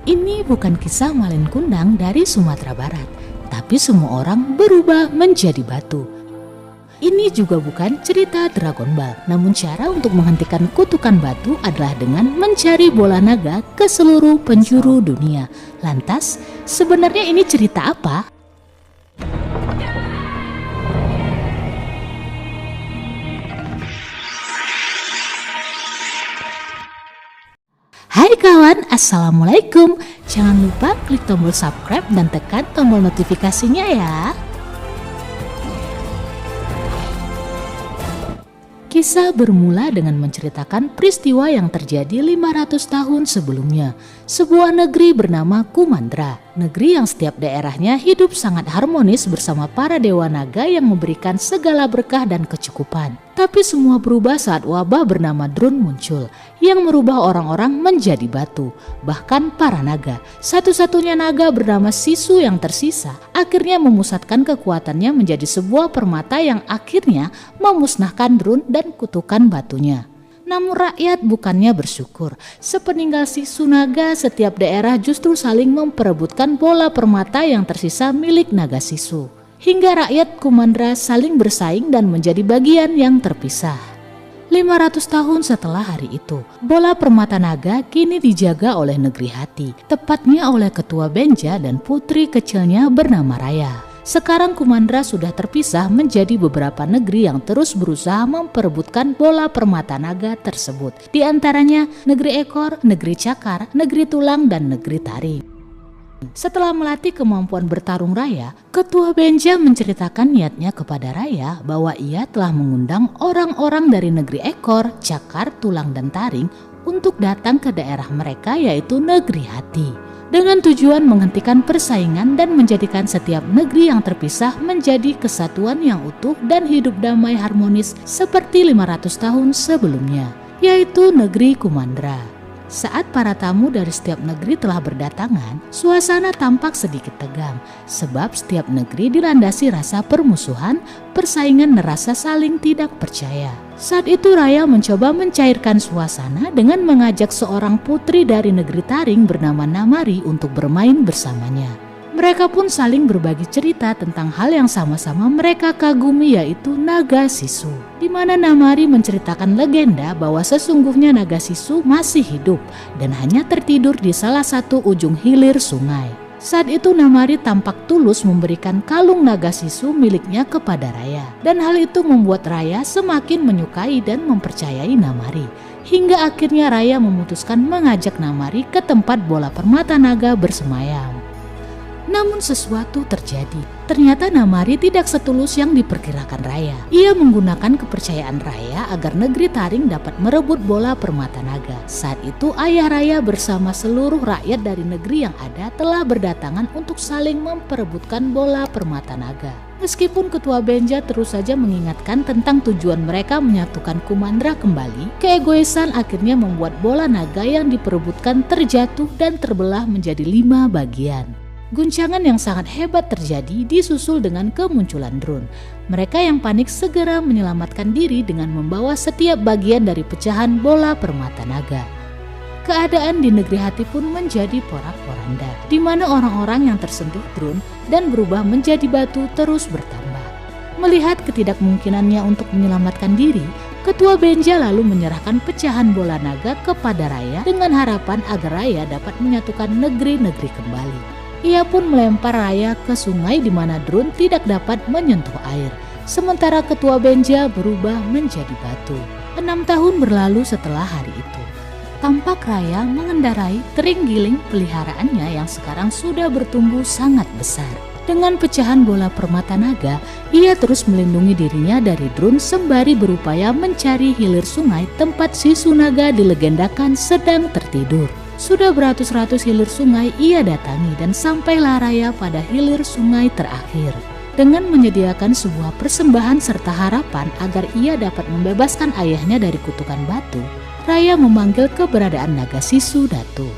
Ini bukan kisah Malin Kundang dari Sumatera Barat, tapi semua orang berubah menjadi batu. Ini juga bukan cerita Dragon Ball, namun cara untuk menghentikan kutukan batu adalah dengan mencari bola naga ke seluruh penjuru dunia. Lantas, sebenarnya ini cerita apa? Hai kawan, assalamualaikum. Jangan lupa klik tombol subscribe dan tekan tombol notifikasinya ya. Kisah bermula dengan menceritakan peristiwa yang terjadi 500 tahun sebelumnya. Sebuah negeri bernama Kumandra, negeri yang setiap daerahnya hidup sangat harmonis bersama para dewa naga yang memberikan segala berkah dan kecukupan. Tapi semua berubah saat wabah bernama Drun muncul, yang merubah orang-orang menjadi batu. Bahkan para naga, satu-satunya naga bernama Sisu yang tersisa, akhirnya memusatkan kekuatannya menjadi sebuah permata yang akhirnya memusnahkan Drun dan kutukan batunya. Namun rakyat bukannya bersyukur. Sepeninggal Sisu naga, setiap daerah justru saling memperebutkan bola permata yang tersisa milik naga Sisu. Hingga rakyat Kumandra saling bersaing dan menjadi bagian yang terpisah. 500 tahun setelah hari itu, bola permata naga kini dijaga oleh negeri hati, tepatnya oleh ketua Benja dan putri kecilnya bernama Raya. Sekarang Kumandra sudah terpisah menjadi beberapa negeri yang terus berusaha memperebutkan bola permata naga tersebut. Di antaranya negeri ekor, negeri cakar, negeri tulang, dan negeri taring. Setelah melatih kemampuan bertarung Raya, ketua Benja menceritakan niatnya kepada Raya bahwa ia telah mengundang orang-orang dari negeri ekor, cakar, tulang, dan taring untuk datang ke daerah mereka yaitu negeri hati. Dengan tujuan menghentikan persaingan dan menjadikan setiap negeri yang terpisah menjadi kesatuan yang utuh dan hidup damai harmonis seperti 500 tahun sebelumnya, yaitu negeri Kumandra. Saat para tamu dari setiap negeri telah berdatangan, suasana tampak sedikit tegang sebab setiap negeri dilandasi rasa permusuhan, persaingan, dan rasa saling tidak percaya. Saat itu Raya mencoba mencairkan suasana dengan mengajak seorang putri dari negeri taring bernama Namari untuk bermain bersamanya. Mereka pun saling berbagi cerita tentang hal yang sama-sama mereka kagumi yaitu naga Sisu. Di mana Namari menceritakan legenda bahwa sesungguhnya naga Sisu masih hidup dan hanya tertidur di salah satu ujung hilir sungai. Saat itu Namari tampak tulus memberikan kalung naga Sisu miliknya kepada Raya. Dan hal itu membuat Raya semakin menyukai dan mempercayai Namari. Hingga akhirnya Raya memutuskan mengajak Namari ke tempat bola permata naga bersemayam. Namun sesuatu terjadi. Ternyata Namari tidak setulus yang diperkirakan Raya. Ia menggunakan kepercayaan Raya agar negeri taring dapat merebut bola permata naga. Saat itu ayah Raya bersama seluruh rakyat dari negeri yang ada telah berdatangan untuk saling memperebutkan bola permata naga. Meskipun ketua Benja terus saja mengingatkan tentang tujuan mereka menyatukan Kumandra kembali, keegoisan akhirnya membuat bola naga yang diperebutkan terjatuh dan terbelah menjadi 5 bagian. Guncangan yang sangat hebat terjadi disusul dengan kemunculan Drun. Mereka yang panik segera menyelamatkan diri dengan membawa setiap bagian dari pecahan bola permata naga. Keadaan di negeri hati pun menjadi porak-poranda, di mana orang-orang yang tersentuh Drun dan berubah menjadi batu terus bertambah. Melihat ketidakmungkinannya untuk menyelamatkan diri, ketua Benja lalu menyerahkan pecahan bola naga kepada Raya dengan harapan agar Raya dapat menyatukan negeri-negeri kembali. Ia pun melempar Raya ke sungai di mana Drun tidak dapat menyentuh air. Sementara ketua Benja berubah menjadi batu. 6 tahun berlalu setelah hari itu. Tampak Raya mengendarai teringgiling peliharaannya yang sekarang sudah bertumbuh sangat besar. Dengan pecahan bola permata naga, ia terus melindungi dirinya dari Drun sembari berupaya mencari hilir sungai tempat Sisu naga dilegendakan sedang tertidur. Sudah beratus-ratus hilir sungai ia datangi dan sampailah Raya pada hilir sungai terakhir. Dengan menyediakan sebuah persembahan serta harapan agar ia dapat membebaskan ayahnya dari kutukan batu, Raya memanggil keberadaan naga Sisu Datu.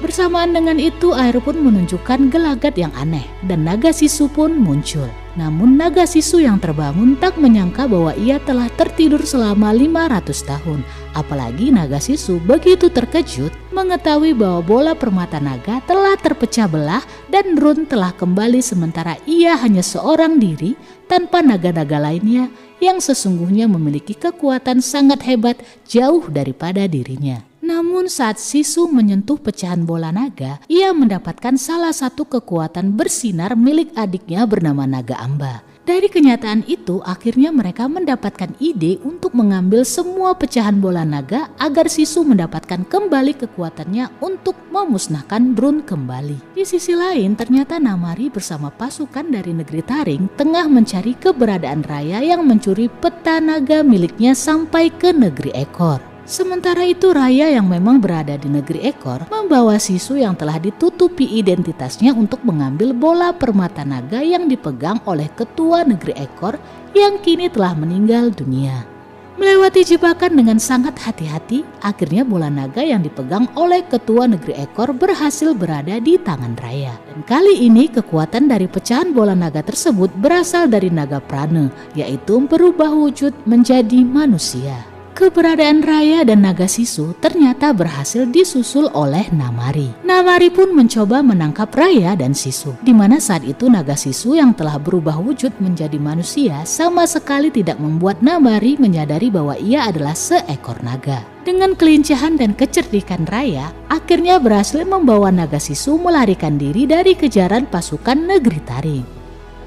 Bersamaan dengan itu air pun menunjukkan gelagat yang aneh dan naga Sisu pun muncul. Namun naga sisu yang terbangun tak menyangka bahwa ia telah tertidur selama 500 tahun. Apalagi naga sisu begitu terkejut mengetahui bahwa bola permata naga telah terpecah belah dan Drun telah kembali sementara ia hanya seorang diri tanpa naga-naga lainnya yang sesungguhnya memiliki kekuatan sangat hebat jauh daripada dirinya. Namun saat Sisu menyentuh pecahan bola naga, ia mendapatkan salah satu kekuatan bersinar milik adiknya bernama Naga Amba. Dari kenyataan itu, akhirnya mereka mendapatkan ide untuk mengambil semua pecahan bola naga agar Sisu mendapatkan kembali kekuatannya untuk memusnahkan Drun kembali. Di sisi lain, ternyata Namari bersama pasukan dari negeri Taring tengah mencari keberadaan Raya yang mencuri peta naga miliknya sampai ke negeri Ekor. Sementara itu Raya yang memang berada di negeri Ekor membawa Sisu yang telah ditutupi identitasnya untuk mengambil bola permata naga yang dipegang oleh ketua negeri Ekor yang kini telah meninggal dunia. Melewati jebakan dengan sangat hati-hati, akhirnya bola naga yang dipegang oleh ketua negeri Ekor berhasil berada di tangan Raya. Dan kali ini kekuatan dari pecahan bola naga tersebut berasal dari naga prana, yaitu berubah wujud menjadi manusia. Keberadaan Raya dan naga sisu ternyata berhasil disusul oleh Namari. Namari pun mencoba menangkap Raya dan Sisu, di mana saat itu naga sisu yang telah berubah wujud menjadi manusia sama sekali tidak membuat Namari menyadari bahwa ia adalah seekor naga. Dengan kelincahan dan kecerdikan Raya, akhirnya berhasil membawa naga sisu melarikan diri dari kejaran pasukan negeri Taring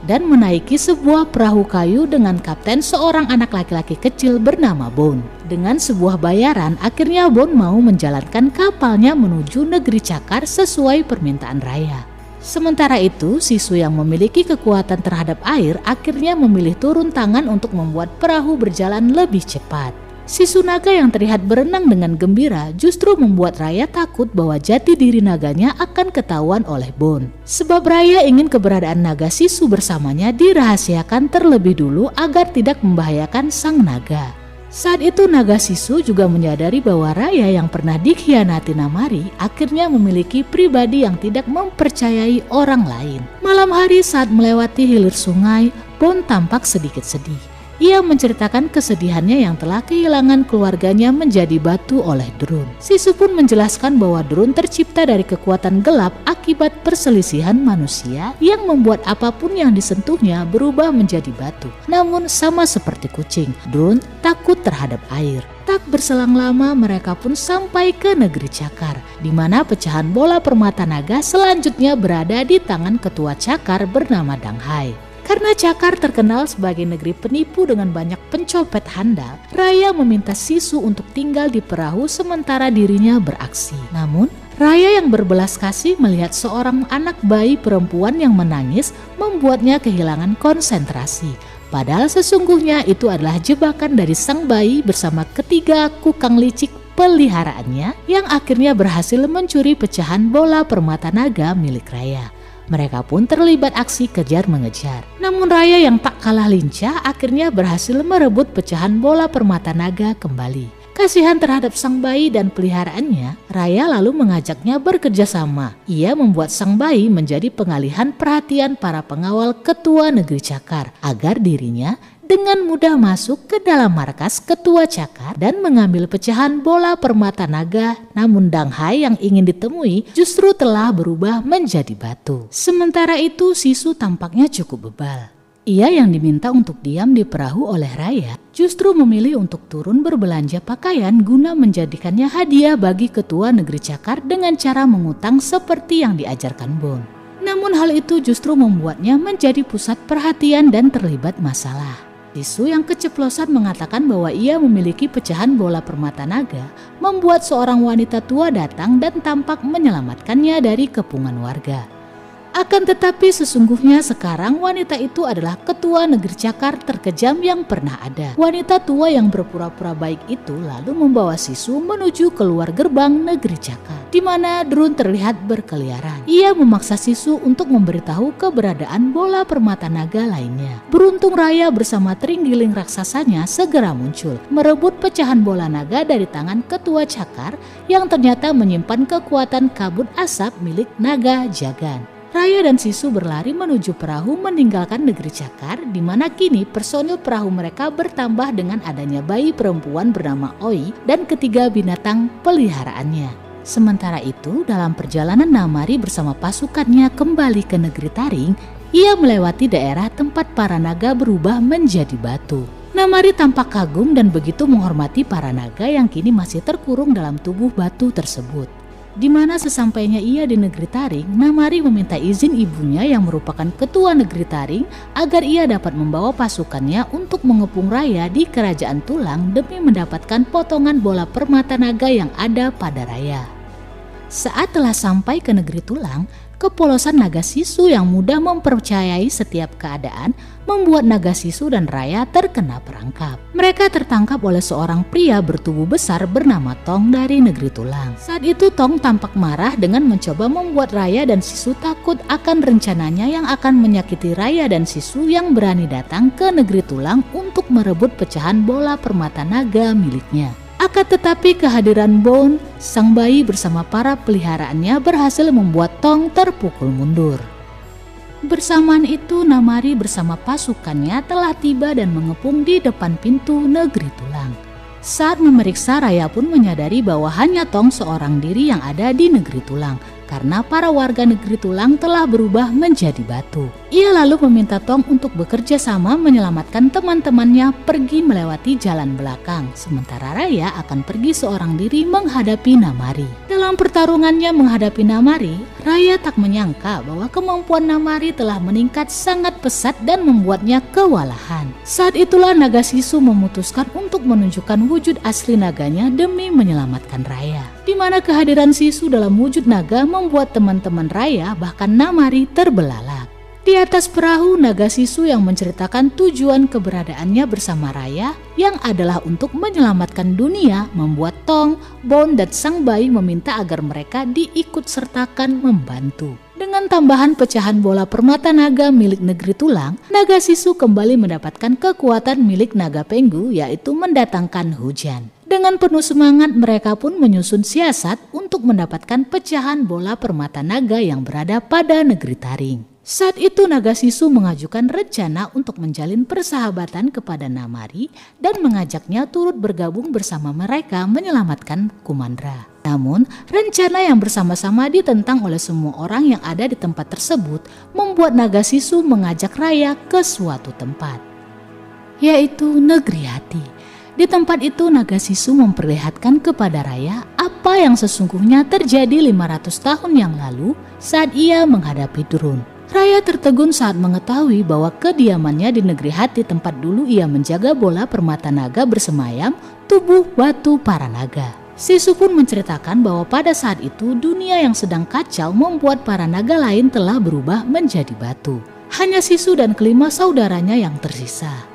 dan menaiki sebuah perahu kayu dengan kapten seorang anak laki-laki kecil bernama Bon. Dengan sebuah bayaran, akhirnya Bon mau menjalankan kapalnya menuju negeri Cakar sesuai permintaan Raya. Sementara itu, Sisu yang memiliki kekuatan terhadap air akhirnya memilih turun tangan untuk membuat perahu berjalan lebih cepat. Sisu naga yang terlihat berenang dengan gembira justru membuat Raya takut bahwa jati diri naganya akan ketahuan oleh Bon. Sebab Raya ingin keberadaan naga sisu bersamanya dirahasiakan terlebih dulu agar tidak membahayakan sang naga. Saat itu naga sisu juga menyadari bahwa Raya yang pernah dikhianati Namari akhirnya memiliki pribadi yang tidak mempercayai orang lain. Malam hari saat melewati hilir sungai, Bon tampak sedikit sedih. Ia menceritakan kesedihannya yang telah kehilangan keluarganya menjadi batu oleh Drun. Sisu pun menjelaskan bahwa Drun tercipta dari kekuatan gelap akibat perselisihan manusia yang membuat apapun yang disentuhnya berubah menjadi batu. Namun sama seperti kucing, Drun takut terhadap air. Tak berselang lama mereka pun sampai ke negeri Cakar, di mana pecahan bola permata naga selanjutnya berada di tangan ketua Cakar bernama Danghai. Karena Cakar terkenal sebagai negeri penipu dengan banyak pencopet handal, Raya meminta Sisu untuk tinggal di perahu sementara dirinya beraksi. Namun, Raya yang berbelas kasih melihat seorang anak bayi perempuan yang menangis membuatnya kehilangan konsentrasi. Padahal sesungguhnya itu adalah jebakan dari sang bayi bersama ketiga kukang licik peliharaannya yang akhirnya berhasil mencuri pecahan bola permata naga milik Raya. Mereka pun terlibat aksi kejar-mengejar. Namun Raya yang tak kalah lincah akhirnya berhasil merebut pecahan bola permata naga kembali. Kasihan terhadap sang bayi dan peliharaannya, Raya lalu mengajaknya bekerja sama. Ia membuat sang bayi menjadi pengalihan perhatian para pengawal ketua negeri Cakar agar dirinya dengan mudah masuk ke dalam markas ketua Cakar dan mengambil pecahan bola permata naga. Namun Danghai yang ingin ditemui justru telah berubah menjadi batu. Sementara itu Sisu tampaknya cukup bebal. Ia yang diminta untuk diam di perahu oleh Raya justru memilih untuk turun berbelanja pakaian guna menjadikannya hadiah bagi ketua negeri Cakar dengan cara mengutang seperti yang diajarkan Bon. Namun hal itu justru membuatnya menjadi pusat perhatian dan terlibat masalah. Sisu yang keceplosan mengatakan bahwa ia memiliki pecahan bola permata naga membuat seorang wanita tua datang dan tampak menyelamatkannya dari kepungan warga. Akan tetapi sesungguhnya sekarang wanita itu adalah ketua negeri Cakar terkejam yang pernah ada. Wanita tua yang berpura-pura baik itu lalu membawa Sisu menuju keluar gerbang negeri Cakar, di mana Drun terlihat berkeliaran. Ia memaksa Sisu untuk memberitahu keberadaan bola permata naga lainnya. Beruntung Raya bersama terenggiling raksasanya segera muncul, merebut pecahan bola naga dari tangan ketua Cakar yang ternyata menyimpan kekuatan kabut asap milik naga Jagan. Raya dan Sisu berlari menuju perahu meninggalkan negeri Cakar, di mana kini personil perahu mereka bertambah dengan adanya bayi perempuan bernama Oi dan ketiga binatang peliharaannya. Sementara itu, dalam perjalanan Namari bersama pasukannya kembali ke negeri Taring, ia melewati daerah tempat para naga berubah menjadi batu. Namari tampak kagum dan begitu menghormati para naga yang kini masih terkurung dalam tubuh batu tersebut. Di mana sesampainya ia di negeri Taring, Namari meminta izin ibunya yang merupakan ketua negeri Taring agar ia dapat membawa pasukannya untuk mengepung Raya di kerajaan Tulang demi mendapatkan potongan bola permata naga yang ada pada Raya. Saat telah sampai ke negeri Tulang, kepolosan naga Sisu yang mudah mempercayai setiap keadaan membuat naga Sisu dan Raya terkena perangkap. Mereka tertangkap oleh seorang pria bertubuh besar bernama Tong dari negeri Tulang. Saat itu Tong tampak marah dengan mencoba membuat Raya dan Sisu takut akan rencananya yang akan menyakiti Raya dan Sisu yang berani datang ke negeri Tulang untuk merebut pecahan bola permata naga miliknya. Akan tetapi kehadiran Bone, sang bayi bersama para peliharaannya berhasil membuat Tong terpukul mundur. Bersamaan itu Namari bersama pasukannya telah tiba dan mengepung di depan pintu negeri Tulang. Saat memeriksa, Raya pun menyadari bahwa hanya Tong seorang diri yang ada di negeri Tulang, karena para warga negeri Tulang telah berubah menjadi batu. Ia lalu meminta Tong untuk bekerja sama menyelamatkan teman-temannya pergi melewati jalan belakang, sementara Raya akan pergi seorang diri menghadapi Namari. Dalam pertarungannya menghadapi Namari, Raya tak menyangka bahwa kemampuan Namari telah meningkat sangat pesat dan membuatnya kewalahan. Saat itulah naga Sisu memutuskan untuk menunjukkan wujud asli naganya demi menyelamatkan Raya. Di mana kehadiran Sisu dalam wujud naga membuat teman-teman Raya bahkan Namari terbelalak. Di atas perahu, naga Sisu yang menceritakan tujuan keberadaannya bersama Raya yang adalah untuk menyelamatkan dunia membuat Tong, Bone dan sang bayi meminta agar mereka diikut sertakan membantu. Dengan tambahan pecahan bola permata naga milik negeri Tulang, naga Sisu kembali mendapatkan kekuatan milik naga Penggu, yaitu mendatangkan hujan. Dengan penuh semangat mereka pun menyusun siasat untuk mendapatkan pecahan bola permata naga yang berada pada negeri Taring. Saat itu naga Sisu mengajukan rencana untuk menjalin persahabatan kepada Namari dan mengajaknya turut bergabung bersama mereka menyelamatkan Kumandra. Namun, rencana yang bersama-sama ditentang oleh semua orang yang ada di tempat tersebut membuat naga Sisu mengajak Raya ke suatu tempat, yaitu negeri hati. Di tempat itu naga Sisu memperlihatkan kepada Raya apa yang sesungguhnya terjadi 500 tahun yang lalu saat ia menghadapi Durun. Raya tertegun saat mengetahui bahwa kediamannya di negeri hati tempat dulu ia menjaga bola permata naga bersemayam tubuh batu para naga. Sisu pun menceritakan bahwa pada saat itu dunia yang sedang kacau membuat para naga lain telah berubah menjadi batu. Hanya Sisu dan kelima saudaranya yang tersisa.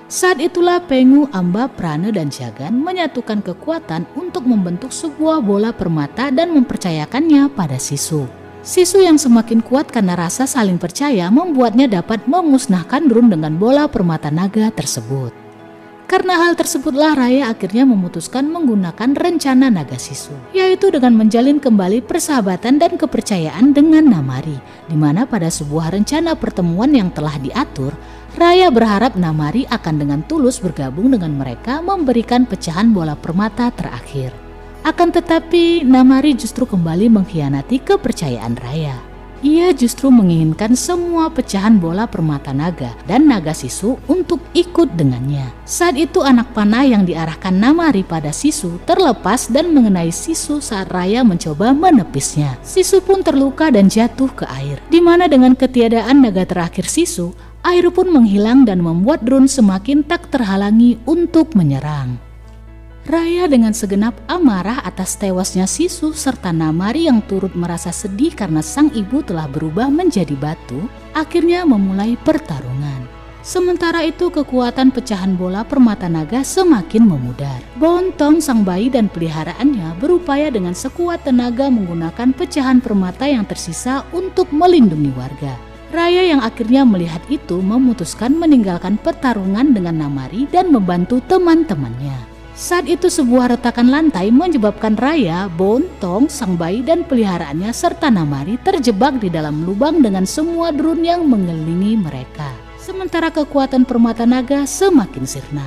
Saat itulah Pengu, Amba, Prana dan Jagan menyatukan kekuatan untuk membentuk sebuah bola permata dan mempercayakannya pada Sisu. Sisu yang semakin kuat karena rasa saling percaya membuatnya dapat memusnahkan Durun dengan bola permata naga tersebut. Karena hal tersebutlah Raya akhirnya memutuskan menggunakan rencana naga Sisu, yaitu dengan menjalin kembali persahabatan dan kepercayaan dengan Namari, di mana pada sebuah rencana pertemuan yang telah diatur, Raya berharap Namari akan dengan tulus bergabung dengan mereka memberikan pecahan bola permata terakhir. Akan tetapi Namari justru kembali mengkhianati kepercayaan Raya. Ia justru menginginkan semua pecahan bola permata naga dan naga Sisu untuk ikut dengannya. Saat itu anak panah yang diarahkan Namari pada Sisu terlepas dan mengenai Sisu saat Raya mencoba menepisnya. Sisu pun terluka dan jatuh ke air, di mana dengan ketiadaan naga terakhir Sisu, air pun menghilang dan membuat Durun semakin tak terhalangi untuk menyerang. Raya dengan segenap amarah atas tewasnya Sisu serta Namari yang turut merasa sedih karena sang ibu telah berubah menjadi batu, akhirnya memulai pertarungan. Sementara itu kekuatan pecahan bola permata naga semakin memudar. Bontong sang bayi dan peliharaannya berupaya dengan sekuat tenaga menggunakan pecahan permata yang tersisa untuk melindungi warga. Raya yang akhirnya melihat itu memutuskan meninggalkan pertarungan dengan Namari dan membantu teman-temannya. Saat itu sebuah retakan lantai menyebabkan Raya, Bone, Tong, sang bayi dan peliharaannya serta Namari terjebak di dalam lubang dengan semua drone yang mengelilingi mereka. Sementara kekuatan permata naga semakin sirna.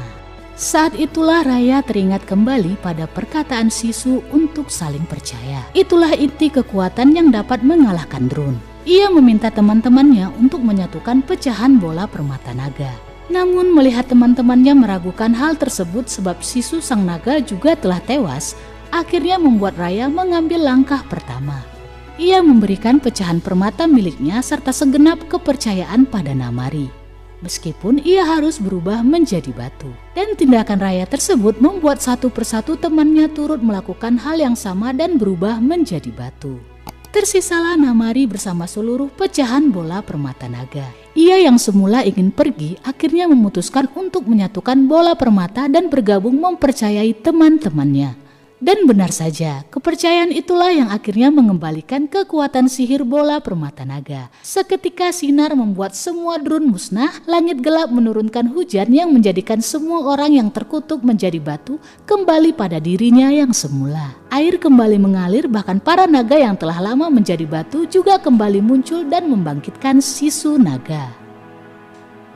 Saat itulah Raya teringat kembali pada perkataan Sisu untuk saling percaya. Itulah inti kekuatan yang dapat mengalahkan drone. Ia meminta teman-temannya untuk menyatukan pecahan bola permata naga. Namun melihat teman-temannya meragukan hal tersebut sebab Sisu sang naga juga telah tewas, akhirnya membuat Raya mengambil langkah pertama. Ia memberikan pecahan permata miliknya serta segenap kepercayaan pada Namari. Meskipun ia harus berubah menjadi batu. Dan tindakan Raya tersebut membuat satu persatu temannya turut melakukan hal yang sama dan berubah menjadi batu. Tersisalah Namari bersama seluruh pecahan bola permata naga. Ia yang semula ingin pergi akhirnya memutuskan untuk menyatukan bola permata dan bergabung mempercayai teman-temannya. Dan benar saja, kepercayaan itulah yang akhirnya mengembalikan kekuatan sihir bola permata naga. Seketika sinar membuat semua drone musnah, langit gelap menurunkan hujan yang menjadikan semua orang yang terkutuk menjadi batu kembali pada dirinya yang semula. Air kembali mengalir, bahkan para naga yang telah lama menjadi batu juga kembali muncul dan membangkitkan Sisu naga.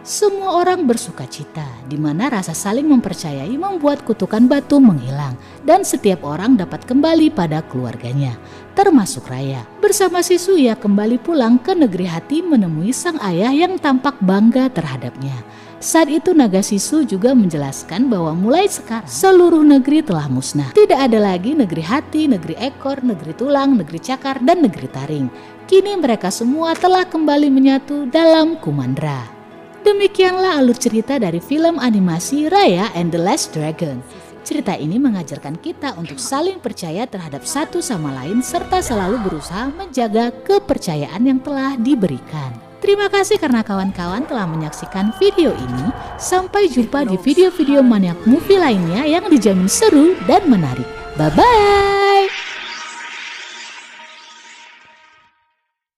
Semua orang bersuka cita, di mana rasa saling mempercayai membuat kutukan batu menghilang dan setiap orang dapat kembali pada keluarganya, termasuk Raya. Bersama Sisu ia kembali pulang ke negeri hati menemui sang ayah yang tampak bangga terhadapnya. Saat itu naga Sisu juga menjelaskan bahwa mulai sekarang seluruh negeri telah musnah. Tidak ada lagi negeri hati, negeri ekor, negeri tulang, negeri cakar, dan negeri taring. Kini mereka semua telah kembali menyatu dalam Kumandra. Demikianlah alur cerita dari film animasi Raya and the Last Dragon. Cerita ini mengajarkan kita untuk saling percaya terhadap satu sama lain serta selalu berusaha menjaga kepercayaan yang telah diberikan. Terima kasih karena kawan-kawan telah menyaksikan video ini. Sampai jumpa di video-video Maniac Movie lainnya yang dijamin seru dan menarik. Bye-bye!